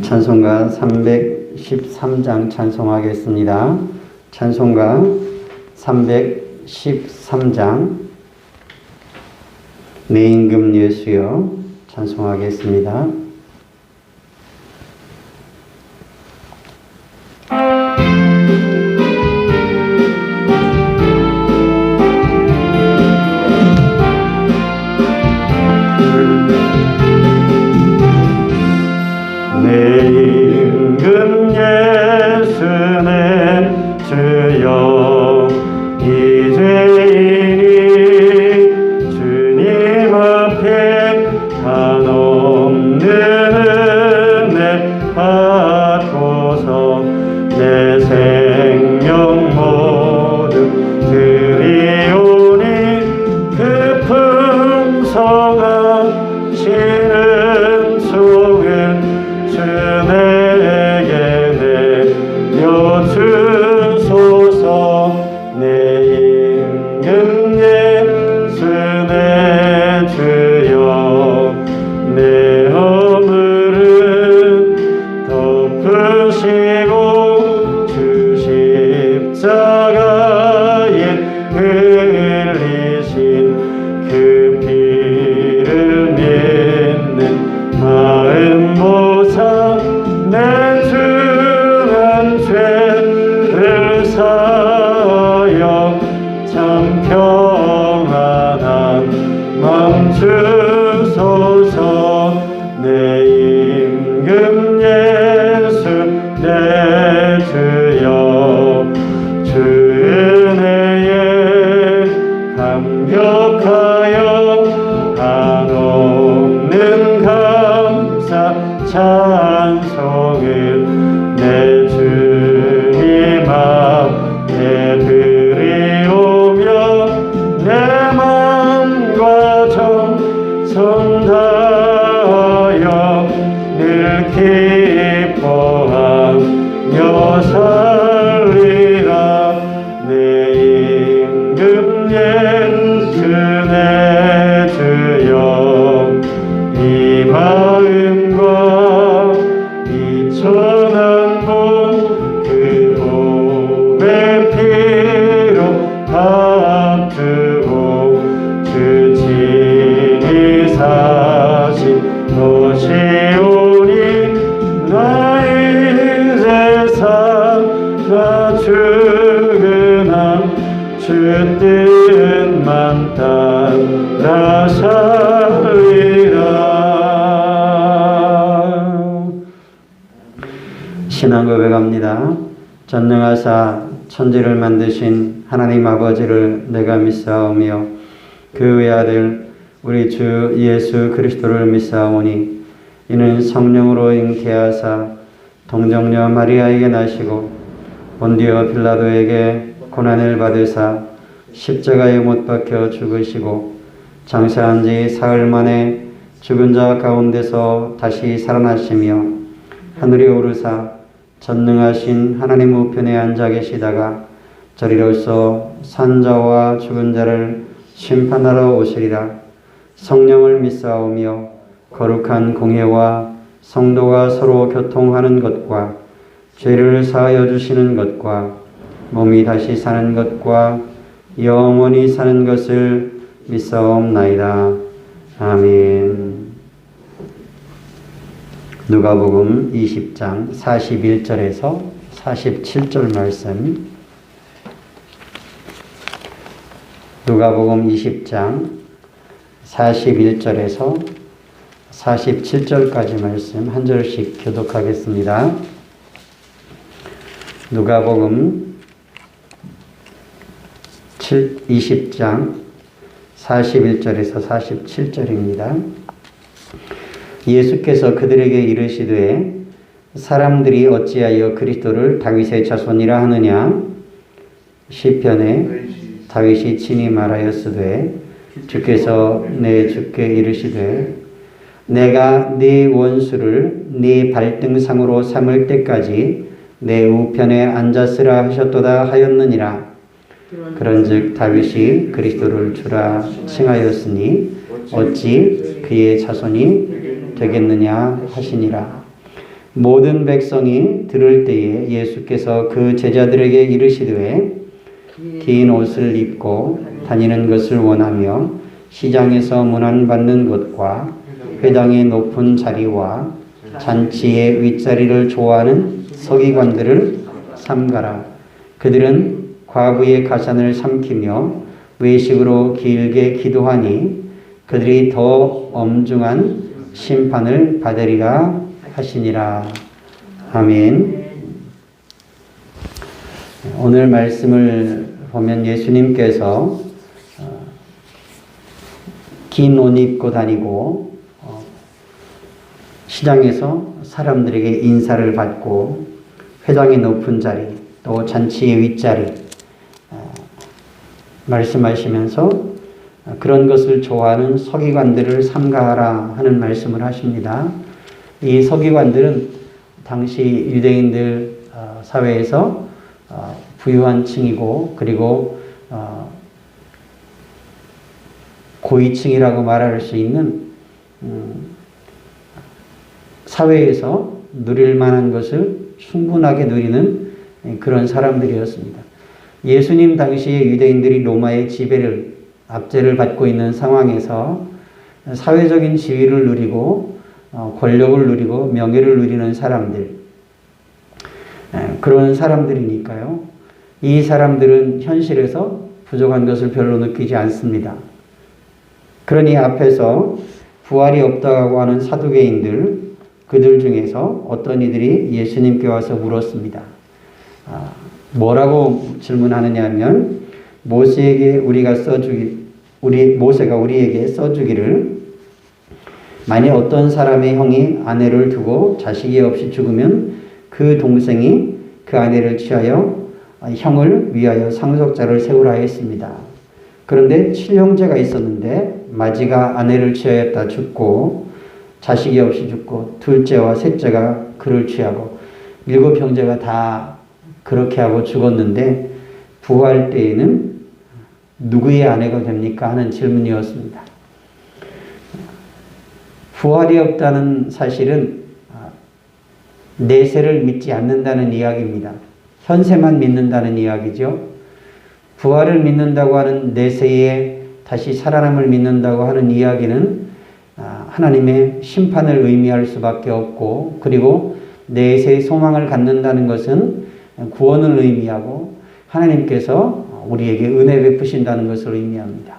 찬송가 313장 찬송하겠습니다. 찬송가 313장 내 임금 예수여 찬송하겠습니다. 신앙 고백합니다. 전능하사 천지를 만드신 하나님 아버지를 내가 믿사오며 그 외아들 우리 주 예수 그리스도를 믿사오니 이는 성령으로 잉태하사 동정녀 마리아에게 나시고 본디오 빌라도에게 고난을 받으사 십자가에 못 박혀 죽으시고 장사한 지 사흘 만에 죽은 자 가운데서 다시 살아나시며 하늘에 오르사 전능하신 하나님 우편에 앉아 계시다가 저리로서 산자와 죽은 자를 심판하러 오시리라. 성령을 믿사오며 거룩한 공회와 성도가 서로 교통하는 것과 죄를 사하여 주시는 것과 몸이 다시 사는 것과 영원히 사는 것을 믿사옵나이다. 아멘. 누가복음 20장 41절에서 47절 말씀. 누가복음 20장 41절에서 47절까지 말씀 한 절씩 교독하겠습니다. 누가복음 20장 41절에서 47절입니다. 예수께서 그들에게 이르시되 사람들이 어찌하여 그리스도를 다윗의 자손이라 하느냐? 시편에 다윗이 친히 말하였으되 주께서 내 주께 이르시되 내가 네 원수를 네 발등상으로 삼을 때까지 내 우편에 앉았으라 하셨도다 하였느니라. 그런즉 다윗이 그리스도를 주라 칭하였으니 어찌 그의 자손이 되겠느냐 하시니라. 모든 백성이 들을 때에 예수께서 그 제자들에게 이르시되 긴 옷을 입고 다니는 것을 원하며 시장에서 문안받는 것과 회당의 높은 자리와 잔치의 윗자리를 좋아하는 서기관들을 삼가라. 그들은 과부의 가산을 삼키며 외식으로 길게 기도하니 그들이 더 엄중한 심판을 받으리라 하시니라. 아멘. 오늘 말씀을 보면 예수님께서 긴 옷 입고 다니고 시장에서 사람들에게 인사를 받고 회당의 높은 자리 또 잔치의 윗자리 말씀하시면서 그런 것을 좋아하는 서기관들을 삼가하라 하는 말씀을 하십니다. 이 서기관들은 당시 유대인들 사회에서 부유한 층이고 그리고 고위층이라고 말할 수 있는 사회에서 누릴 만한 것을 충분하게 누리는 그런 사람들이었습니다. 예수님 당시에 유대인들이 로마의 지배를 압제를 받고 있는 상황에서 사회적인 지위를 누리고 권력을 누리고 명예를 누리는 사람들 그런 사람들이니까요. 이 사람들은 현실에서 부족한 것을 별로 느끼지 않습니다. 그러니 앞에서 부활이 없다고 하는 사두개인들 그들 중에서 어떤 이들이 예수님께 와서 물었습니다. 뭐라고 질문하느냐 하면 모세가 우리에게 써주기를 만일 어떤 사람의 형이 아내를 두고 자식이 없이 죽으면 그 동생이 그 아내를 취하여 형을 위하여 상속자를 세우라 했습니다. 그런데 7형제가 있었는데 마지가 아내를 취하였다 죽고 자식이 없이 죽고 둘째와 셋째가 그를 취하고 7형제가 다 그렇게 하고 죽었는데 부활 때에는 누구의 아내가 됩니까? 하는 질문이었습니다. 부활이 없다는 사실은 내세를 믿지 않는다는 이야기입니다. 현세만 믿는다는 이야기죠. 부활을 믿는다고 하는 내세에 다시 살아남을 믿는다고 하는 이야기는 하나님의 심판을 의미할 수밖에 없고 그리고 내세의 소망을 갖는다는 것은 구원을 의미하고 하나님께서 우리에게 은혜 베푸신다는 것을 의미합니다.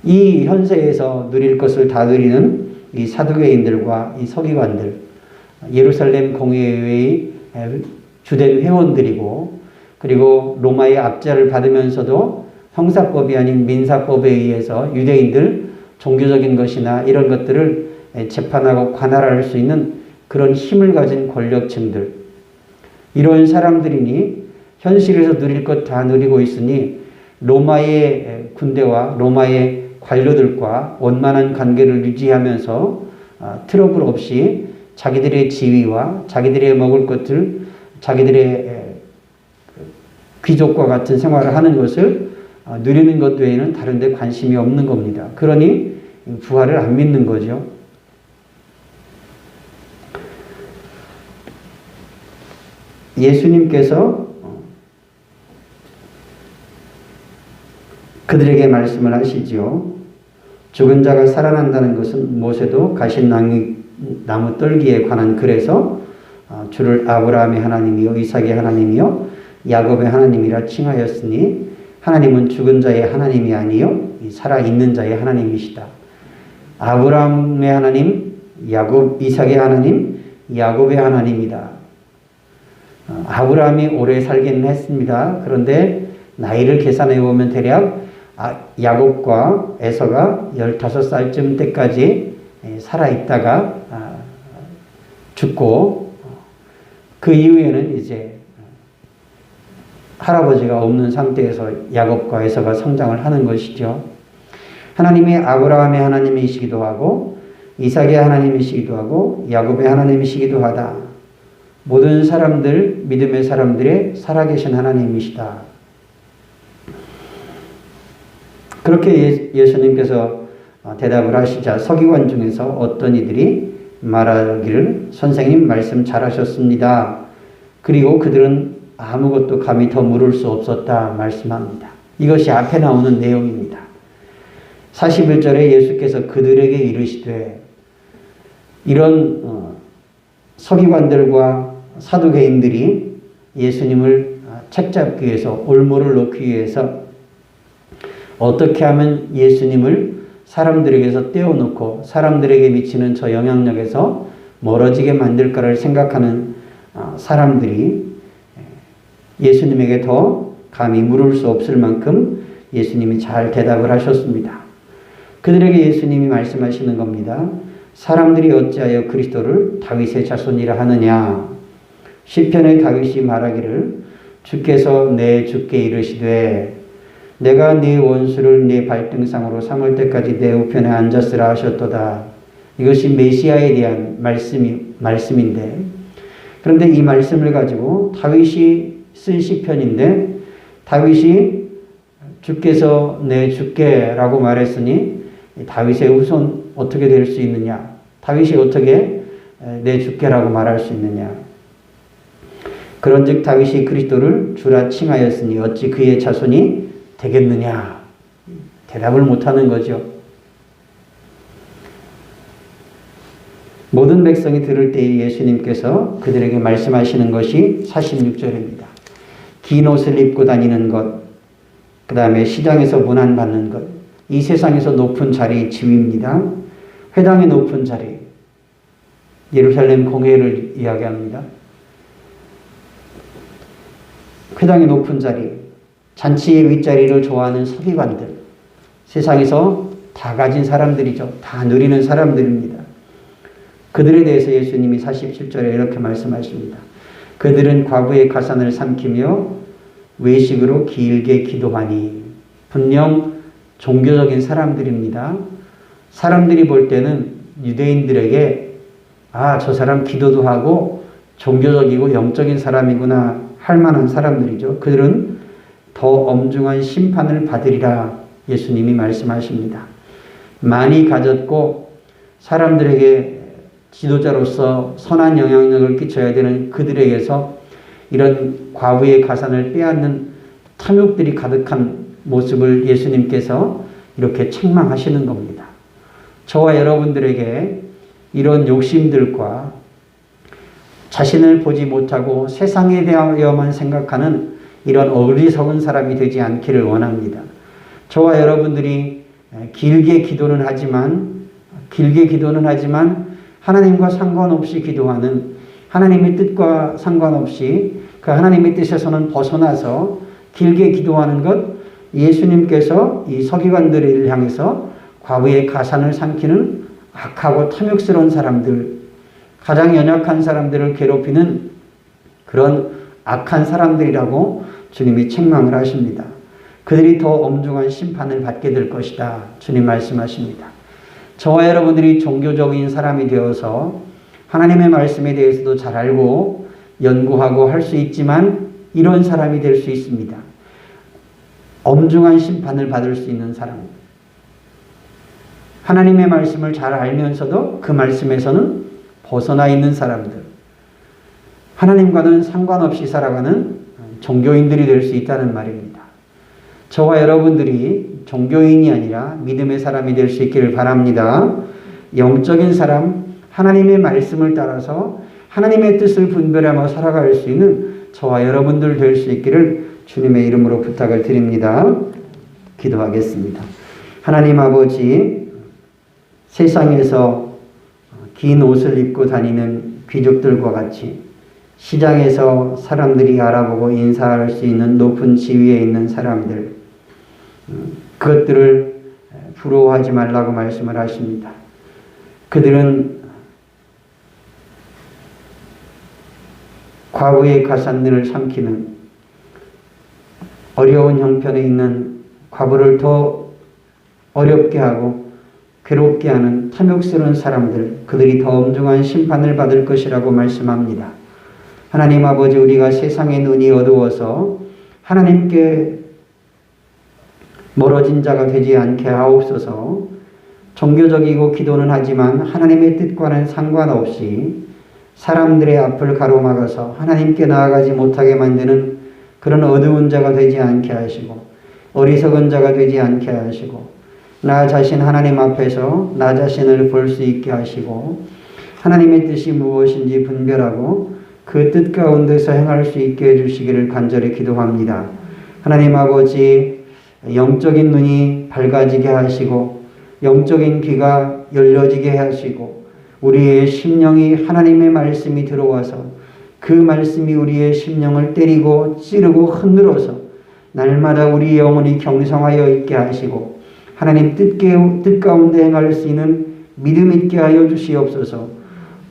이 현세에서 누릴 것을 다 누리는 이 사두개인들과 이 서기관들, 예루살렘 공회의 주된 회원들이고 그리고 로마의 압제를 받으면서도 형사법이 아닌 민사법에 의해서 유대인들 종교적인 것이나 이런 것들을 재판하고 관할할 수 있는 그런 힘을 가진 권력층들 이런 사람들이니 현실에서 누릴 것 다 누리고 있으니 로마의 군대와 로마의 관료들과 원만한 관계를 유지하면서 트러블 없이 자기들의 지위와 자기들의 먹을 것들, 자기들의 귀족과 같은 생활을 하는 것을 누리는 것 외에는 다른 데 관심이 없는 겁니다. 그러니 부활을 안 믿는 거죠. 예수님께서 그들에게 말씀을 하시지요. 죽은 자가 살아난다는 것은 모세도 가시나무 떨기에 관한 글에서 주를 아브라함의 하나님이요 이삭의 하나님이요 야곱의 하나님이라 칭하였으니 하나님은 죽은 자의 하나님이 아니요 살아있는 자의 하나님이시다. 아브라함의 하나님, 이삭의 하나님, 야곱의 하나님이다. 아브라함이 오래 살기는 했습니다. 그런데 나이를 계산해 보면 대략 야곱과 에서가 15살쯤 때까지 살아있다가 죽고 그 이후에는 이제 할아버지가 없는 상태에서 야곱과 에서가 성장을 하는 것이죠. 하나님이 아브라함의 하나님이시기도 하고 이삭의 하나님이시기도 하고 야곱의 하나님이시기도 하다. 모든 사람들, 믿음의 사람들의 살아계신 하나님이시다. 그렇게 예수님께서 대답을 하시자 서기관 중에서 어떤 이들이 말하기를 선생님 말씀 잘하셨습니다. 그리고 그들은 아무것도 감히 더 물을 수 없었다 말씀합니다. 이것이 앞에 나오는 내용입니다. 41절에 예수께서 그들에게 이르시되 이런 서기관들과 사두개인들이 예수님을 책잡기 위해서 올무를 놓기 위해서 어떻게 하면 예수님을 사람들에게서 떼어놓고 사람들에게 미치는 저 영향력에서 멀어지게 만들까를 생각하는 사람들이 예수님에게 더 감히 물을 수 없을 만큼 예수님이 잘 대답을 하셨습니다. 그들에게 예수님이 말씀하시는 겁니다. 사람들이 어찌하여 그리스도를 다윗의 자손이라 하느냐. 시편의 다윗이 말하기를 주께서 내 주께 이르시되 내가 네 원수를 네 발등상으로 삼을 때까지 내 우편에 앉았으라 하셨도다. 이것이 메시아에 대한 말씀인데 그런데 이 말씀을 가지고 다윗이 쓴 시편인데 다윗이 주께서 내 주께라고 말했으니 다윗의 후손 어떻게 될 수 있느냐? 다윗이 어떻게 내 주께라고 말할 수 있느냐? 그런즉 다윗이 그리스도를 주라 칭하였으니 어찌 그의 자손이 되겠느냐? 대답을 못하는 거죠. 모든 백성이 들을 때에 예수님께서 그들에게 말씀하시는 것이 46절입니다. 긴 옷을 입고 다니는 것, 그 다음에 시장에서 문안받는 것, 이 세상에서 높은 자리 지위입니다. 회당의 높은 자리, 예루살렘 공회를 이야기합니다. 회당의 높은 자리, 잔치의 윗자리를 좋아하는 서기관들, 세상에서 다 가진 사람들이죠. 다 누리는 사람들입니다. 그들에 대해서 예수님이 47절에 이렇게 말씀하십니다. 그들은 과부의 가산을 삼키며 외식으로 길게 기도하니. 분명 종교적인 사람들입니다. 사람들이 볼 때는 유대인들에게 저 사람 기도도 하고 종교적이고 영적인 사람이구나 할 만한 사람들이죠. 그들은 더 엄중한 심판을 받으리라 예수님이 말씀하십니다. 많이 가졌고 사람들에게 지도자로서 선한 영향력을 끼쳐야 되는 그들에게서 이런 과부의 가산을 빼앗는 탐욕들이 가득한 모습을 예수님께서 이렇게 책망하시는 겁니다. 저와 여러분들에게 이런 욕심들과 자신을 보지 못하고 세상에 대하여만 생각하는 이런 어리석은 사람이 되지 않기를 원합니다. 저와 여러분들이 길게 기도는 하지만 하나님과 상관없이 기도하는, 하나님의 뜻과 상관없이 그 하나님의 뜻에서는 벗어나서 길게 기도하는 것, 예수님께서 이 서기관들을 향해서 과부의 가산을 삼키는 악하고 탐욕스러운 사람들, 가장 연약한 사람들을 괴롭히는 그런 악한 사람들이라고 주님이 책망을 하십니다. 그들이 더 엄중한 심판을 받게 될 것이다. 주님 말씀하십니다. 저와 여러분들이 종교적인 사람이 되어서 하나님의 말씀에 대해서도 잘 알고 연구하고 할 수 있지만 이런 사람이 될 수 있습니다. 엄중한 심판을 받을 수 있는 사람. 하나님의 말씀을 잘 알면서도 그 말씀에서는 벗어나 있는 사람들. 하나님과는 상관없이 살아가는 종교인들이 될 수 있다는 말입니다. 저와 여러분들이 종교인이 아니라 믿음의 사람이 될 수 있기를 바랍니다. 영적인 사람, 하나님의 말씀을 따라서 하나님의 뜻을 분별하며 살아갈 수 있는 저와 여러분들 될 수 있기를 주님의 이름으로 부탁을 드립니다. 기도하겠습니다. 하나님 아버지, 세상에서 긴 옷을 입고 다니는 귀족들과 같이 시장에서 사람들이 알아보고 인사할 수 있는 높은 지위에 있는 사람들, 그것들을 부러워하지 말라고 말씀을 하십니다. 그들은 과부의 가산들을 삼키는, 어려운 형편에 있는 과부를 더 어렵게 하고 괴롭게 하는 탐욕스러운 사람들, 그들이 더 엄중한 심판을 받을 것이라고 말씀합니다. 하나님 아버지, 우리가 세상의 눈이 어두워서 하나님께 멀어진 자가 되지 않게 하옵소서. 종교적이고 기도는 하지만 하나님의 뜻과는 상관없이 사람들의 앞을 가로막아서 하나님께 나아가지 못하게 만드는 그런 어두운 자가 되지 않게 하시고 어리석은 자가 되지 않게 하시고 나 자신 하나님 앞에서 나 자신을 볼 수 있게 하시고 하나님의 뜻이 무엇인지 분별하고 그 뜻 가운데서 행할 수 있게 해주시기를 간절히 기도합니다. 하나님 아버지, 영적인 눈이 밝아지게 하시고 영적인 귀가 열려지게 하시고 우리의 심령이 하나님의 말씀이 들어와서 그 말씀이 우리의 심령을 때리고 찌르고 흔들어서 날마다 우리 영혼이 경성하여 있게 하시고 하나님 뜻 가운데 행할 수 있는 믿음 있게 하여 주시옵소서.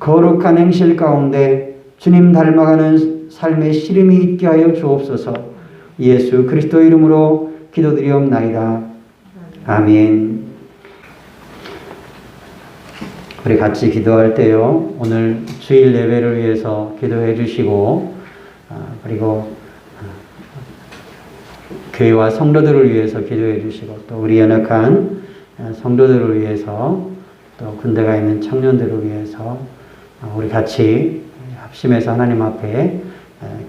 거룩한 행실 가운데 주님 닮아가는 삶의 씨름이 있게 하여 주옵소서. 예수 그리스도 이름으로 기도드리옵나이다. 아멘. 우리 같이 기도할 때요, 오늘 주일 예배를 위해서 기도해 주시고 그리고 교회와 성도들을 위해서 기도해 주시고 또 우리 연약한 성도들을 위해서 또 군대가 있는 청년들을 위해서 우리 같이 합심해서 하나님 앞에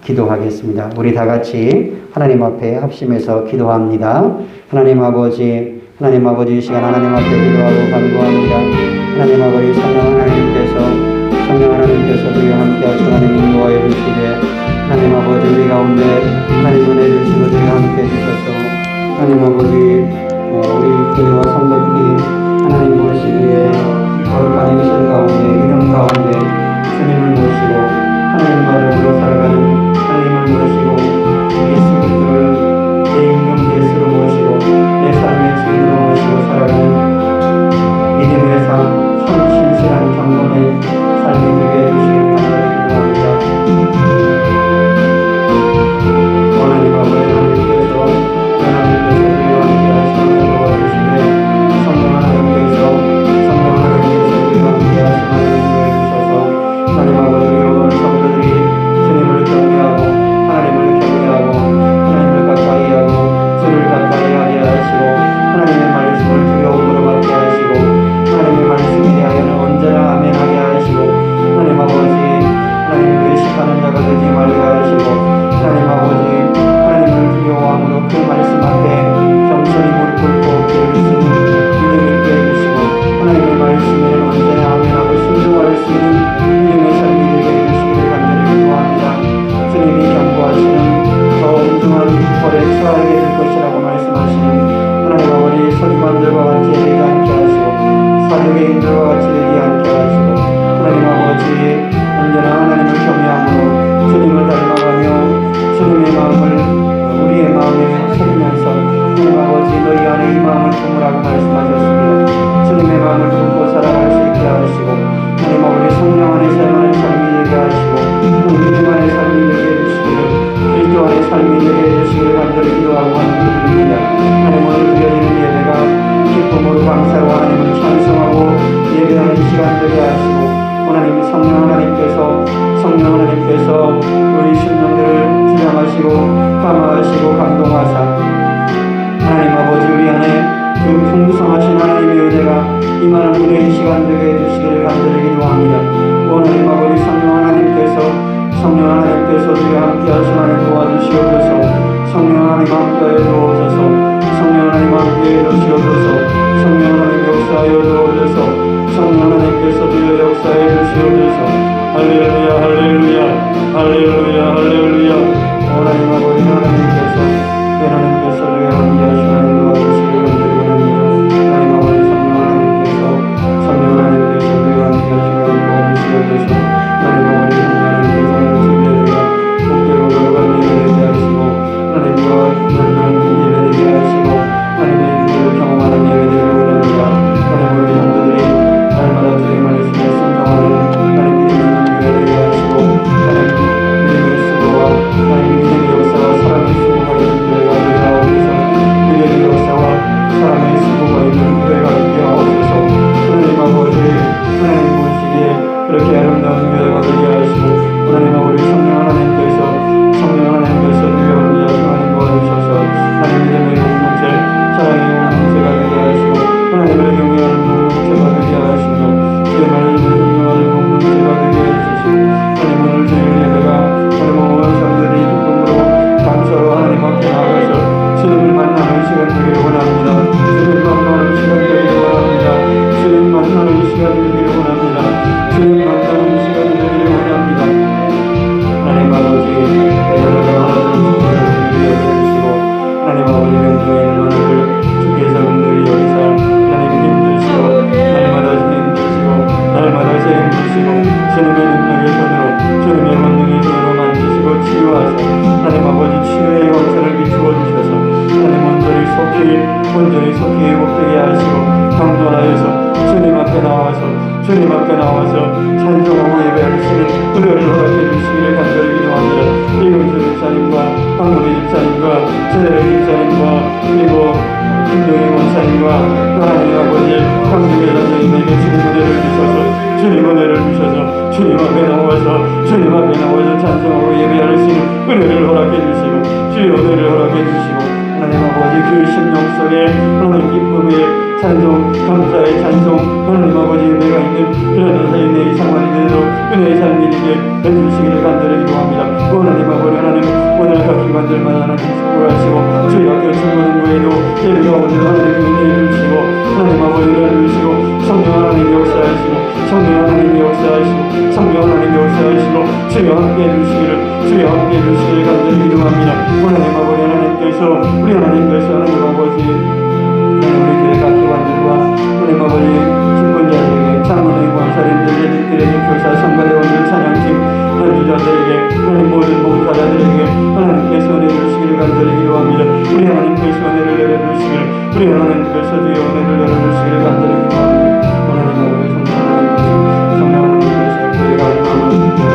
기도하겠습니다. 우리 다 같이 하나님 앞에 합심해서 기도합니다. 하나님 아버지 이 시간 하나님 앞에 기도하고 간구합니다. 하나님 아버지 성령 하나님께서 우리와 함께 하시고 하나님 인도하여 주시되 하나님 아버지 우리 가운데 하나님 은혜 주시고 우리와 함께 해주셔서 하나님 아버지 우리 교회와 성도들이 하나님 모시기에 거룩한 행실 가운데 믿음 가운데 주님을 모시고 하나님 바르로 살아가는 하나님을 모시고 예수 그리스도를 내 임금 예수로 모시고 내 삶의 주인으로 모시고 살아가는 믿음의 삶, 신실한 경건의 삶이 되게 해주시길 간절히 기도합니다. 하나님 아버지 하나님께서 우리와 함께 하시는 도와주시되 성령 하나님께서 우리와 함께 하시는 인도해 주셔서 하나님 아버지 오늘 성도들이 주님을 경외하고 하나님을 경외하고 하나님을 가까이 하고 주를 가까이 하게 하시고 하나님의 말씀을 두려움으로 받게 하시고 하나님의 말씀에 대하여는 언제나 아멘하게 하시고 하나님 아버지 하나님을 의식하는 자가 되지 말게 하시고 하나님 아버지 하나님을 두려워함으로 그 말씀 앞에 겸손히 무릎 꿇고 기를 수 있는 믿음 있게 해주시고 하나님의 말씀에는 언제나 아멘하고 순종할 수 있는 믿음의 삶이 되게 해주시기를 간절히 기도합니다. 주님이 경고하시는 더 엄중한 벌에 처하게 될 것이라고 말씀하시는 하나님 아버지 서기관들과 같이 되지 않게 하시고 사두개인들과 같이 되지 않게 하시고 하나님 아버지 언제나 하나님을 경외함으로 주님을 닮아가며 주님의 마음을 우리의 마음에 새기면서 하나님 아버지 너희 안에 이 마음을 품으라고 말씀하셨습니다. 주님의 마음을 품고 살아갈 수 있게 하시고 하나님 아버지 성령 안에 살아가는 삶이 되게 하시고 믿음 안에 삶이 되게 해주시기를 그리스도 안에 삶이 되게 해주시기를 간절히 기도하고 간구드립니다. 하나님 오늘 드려지는 예배가 기쁨으로 감사로 하나님을 찬송하고 예배하는 시간 되게 하시고 하나님 성령 하나님께서 우리 심령들을 주장하시고 감화하시고 감동하사 하나님 아버지 우리 안에 그 풍성하신 하나님의 은혜가 임하는 우리의 시간 되게 해주시기를 간절히 기도합니다. 하나님 아버지 성령 하나님께서 우리와 함께 하시는 도와주시옵소서. 성령 하나님 함께하여 주옵소서. 성령 하나님 함께하여 주시옵소서. 성령 하나님 역사하여 주옵소서. 성령 하나님께서 주여 역사해 주시옵소서. 할렐루야 할렐루야 할렐루야 할렐루야. 하나님 아버지 하나님께서 우리와 함께 하시는 도와주시기를 간절히 원합니다. 하나님 아버지 성령 하나님께서 우리와 함께 하시는 도와주시옵소서. 하나님 아버지 하나님께서 준비되어 복되고 거룩한 예배되게 하시고 하나님과 만나는 예배되게 하시고 하나님의 은혜를 경험하는 예배되기를 원합니다. 하나님 우리 성도들이 날마다 주의 말씀에 순종하는 하나님 믿음 있는 교회 되게 하시고 하나님 믿음의 수고와 하나님 믿음의 역사와 사랑의 수고가 있는 교회가 되게 하옵소서. 주님 앞에 나와서 찬송하고 예배하시는 은혜를 허락해 주시기를 간절히 기도합니다. 이금수 집사님과 황무리 집사님과 최대래 집사님과 그리고 김동희 원사님과 하나님 아버지 강주의 장로님에게 주님 은혜를 주셔서 주님 은혜를 주셔서 주님 앞에 나와서 찬송하고 예배하시는 은혜를 허락해 주시고 주의 은혜를 허락해 주시고 하나님 아버지 그 심령 속에 하나님 기쁨의 찬송 감사의 찬송 하나님 아버지 은혜가 있는 그런 인생의 상황이 되도록 은혜의 삶이 되게 해주시기를 간절히 기도합니다. 하나님 아버지 하나님 오늘 각 기관들마다 하나님 축복하시고 저희 학교 중고등부에도 예배 가운데 하나님 은혜해 주시고 하나님 아버지 은혜해 주시고 성령 하나님 역사하시고 성령 하나님 역사하시고 성령 하나님 역사하시고 주여 함께해 주시기를 간절히 기도합니다. 하나님 아버지 하나님께서 우리 하나님 아버지 우리 교회 각 기관들과 하나님 아버지 집권자들에게 장로님 권사님들 예직들에게 교사 성가대원들 찬양팀 연주자들에게 하나님 모든 봉사자들에게 하나님께서 은혜 주시기를 간절히 기도합니다. 우리 하나님께서 은혜를 내려주시기를 우리 하나님께서 주의 은혜를 내려주시기를 간절히 기도합니다. 하나님 아버지 성령 하나님께서 교회가 하나님